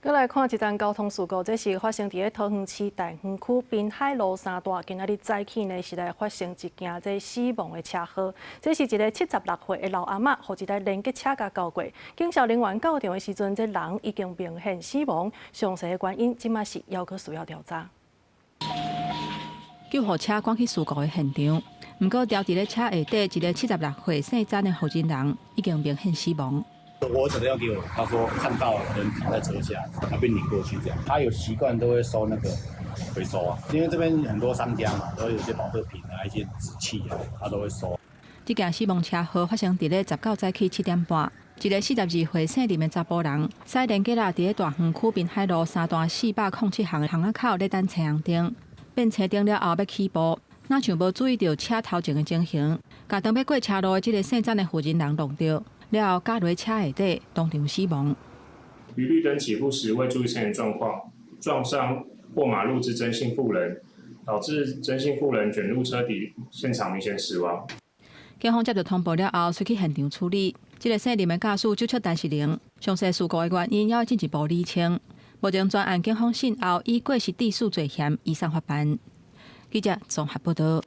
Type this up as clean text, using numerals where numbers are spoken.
再来看一桩交通事故，这是发生伫桃园市大园区滨海路3段，今仔日早起呢是来发生一件死亡的车祸。这是一个76岁的老阿嬷，和一台连接车甲交过。警消人员到场的时阵，这人已经明显死亡，详细的原因今嘛是还阁需要调查。救护车赶去事故的现场，不过掉伫咧车下底一个76岁姓詹的后进人已经明显死亡。 我打电话给我，他说看到人躺在车下，他被拧过去这样。他有习惯都会收那个回收啊，因为这边很多商家嘛，都有一些保特瓶啊、一些纸器啊，他都会收。这件死亡车祸发生伫咧19早起7点半，一个42岁姓林的查甫人，驶连接啦伫咧大园区滨海路3段407巷的巷仔口咧等车红灯，变车灯了后要起步，哪像无注意到车头前的情形，甲当要过车路的这个姓詹的负责人撞到。 了后，驾落车下底，当场死亡。于绿灯起步时未注意前状况，撞上过马路之真姓妇人，导致真姓妇人卷入车底，现场明显死亡。警方接到通报了后，随去现场处理。这个姓林的驾驶就出陈时玲，详细事故的原因要进一步厘清。目前专案警方讯后，以过失致死罪嫌移送法办。记者综合报道。